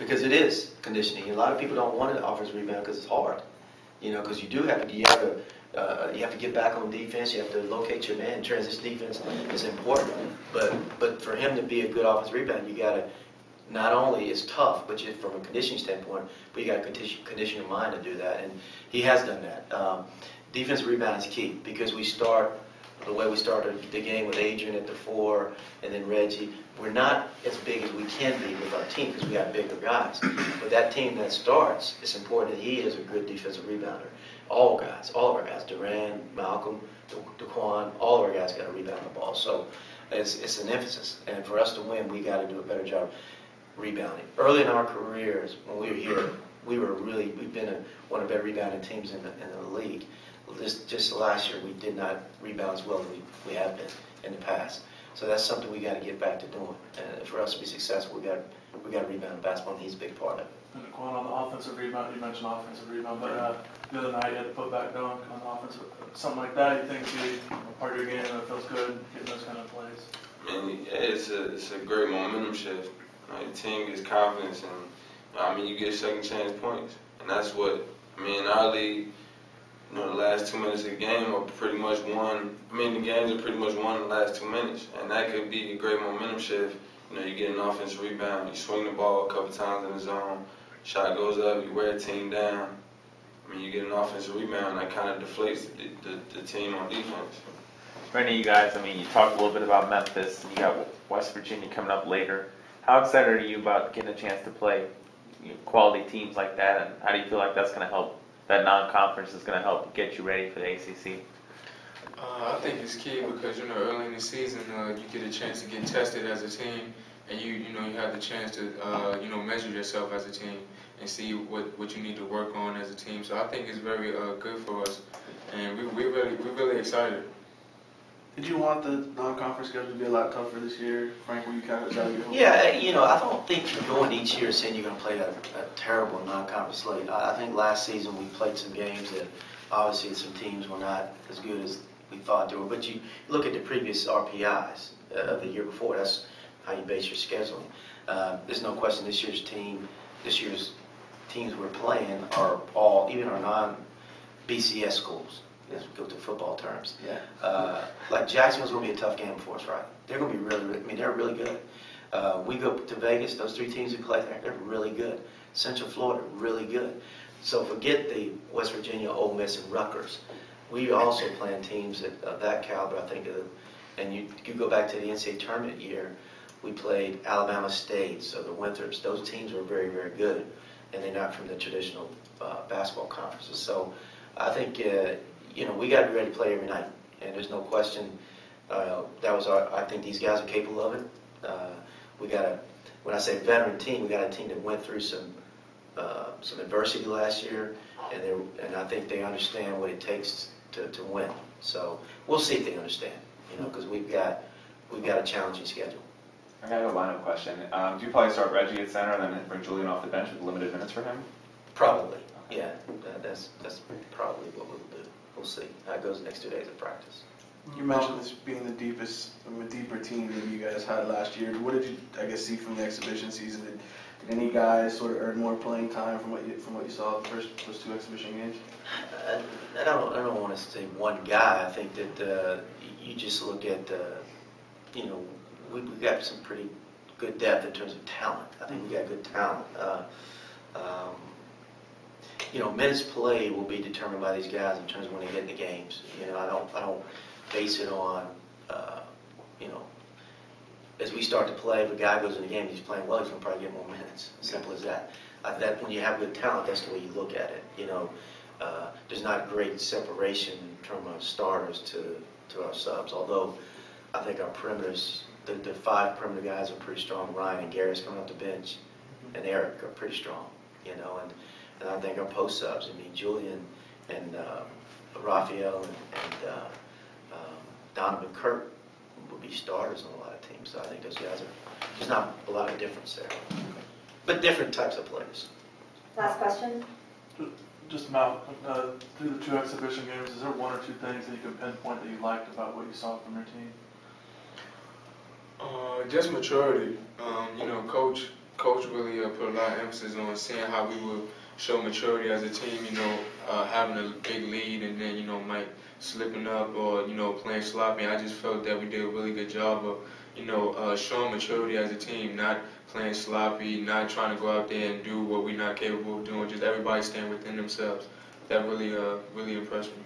because it is conditioning. A lot of people don't want an offensive rebound because it's hard. Because you have to get back on defense. You have to locate your man. Transition defense is important. But for him to be a good offensive rebound, you got to not only it's tough, but just from a conditioning standpoint, but you got to condition your mind to do that, and he has done that. Defensive rebound is key because we start the way we started the game with Adrian at the 4 and then Reggie. We're not as big as we can be with our team because we got bigger guys. But that team that starts, it's important that he is a good defensive rebounder. All of our guys, Duran, Malcolm, DeQuan, all of our guys got to rebound the ball. So it's an emphasis. And for us to win, we got to do a better job rebounding. Early in our careers, when we were here, we've been one of the better rebounding teams in the league. Just last year, we did not rebound as well as we have been in the past. So that's something we got to get back to doing. And for us to be successful, we got to rebound basketball, and he's a big part of it. And DeQuan, on the offensive rebound, you mentioned offensive rebound, but the other night you had to put back dunk on the offensive, something like that. You think be part of your game that feels good getting those kind of plays? I mean, it's a great momentum shift. The team gets confidence, and you get second chance points, and that's what in our league. The last 2 minutes of the game are pretty much won. The games are pretty much won in the last 2 minutes, and that could be a great momentum shift. You get an offensive rebound, you swing the ball a couple times in the zone, shot goes up, you wear a team down. You get an offensive rebound, that kind of deflates the team on defense. For any of you guys, you talked a little bit about Memphis, and you got West Virginia coming up later. How excited are you about getting a chance to play quality teams like that, and how do you feel like that's going to help? That non-conference is going to help get you ready for the ACC? I think it's key because early in the season you get a chance to get tested as a team, and you have the chance to measure yourself as a team and see what you need to work on as a team. So I think it's very good for us, and we're really excited. Did you want the non-conference schedule to be a lot tougher this year, Frank? Were you kind of excited? Yeah, I don't think you're going each year saying you're going to play a terrible non-conference slate. I think last season we played some games that obviously some teams were not as good as we thought they were. But you look at the previous RPIs of the year before. That's how you base your scheduling. There's no question this year's teams we're playing are all, even our non-BCS schools. Let's go to football terms. Yeah. Like Jacksonville's going to be a tough game for us, right? They're going to be really, they're really good. We go to Vegas, those 3 teams we play there, they're really good. Central Florida, really good. So forget the West Virginia, Ole Miss, and Rutgers. We also playing teams of that caliber, I think. And you go back to the NCAA tournament year, we played Alabama State, so the Winthrops. Those teams were very, very good, and they're not from the traditional basketball conferences. So I think we got to be ready to play every night, and there's no question. I think these guys are capable of it. When I say veteran team, we got a team that went through some adversity last year, and I think they understand what it takes to win. So we'll see if they understand, because we've got a challenging schedule. I got a lineup question. Do you probably start Reggie at center and then bring Julian off the bench with limited minutes for him? Probably, yeah. That's probably what we'll do. We'll see how it goes the next 2 days of practice. You mentioned this being the deeper team that you guys had last year. What did you, see from the exhibition season? Did any guys sort of earn more playing time from what you saw the first 2 exhibition games? I don't want to say one guy. I think that you just look at we've got some pretty good depth in terms of talent. I think we got good talent. Minutes played will be determined by these guys in terms of when they get in the games. I don't base it on, as we start to play, if a guy goes in the game, he's playing well, he's going to probably get more minutes. Simple as that. That when you have good talent, that's the way you look at it. There's not great separation in terms of starters to our subs, although I think our perimeters, the 5 perimeter guys are pretty strong. Ryan and Garrett's coming off the bench, and Eric are pretty strong, and I think our post subs, Julian and Raphael and Donovan Kirk will be starters on a lot of teams. So I think those guys there's not a lot of difference there, but different types of players. Last question. Just Mal, through the 2 exhibition games, is there 1 or 2 things that you can pinpoint that you liked about what you saw from your team? Just maturity. Coach Coach really put a lot of emphasis on seeing how we would show maturity as a team, having a big lead and then, Mike slipping up or, playing sloppy. I just felt that we did a really good job of, showing maturity as a team, not playing sloppy, not trying to go out there and do what we're not capable of doing, just everybody staying within themselves. That really, really impressed me.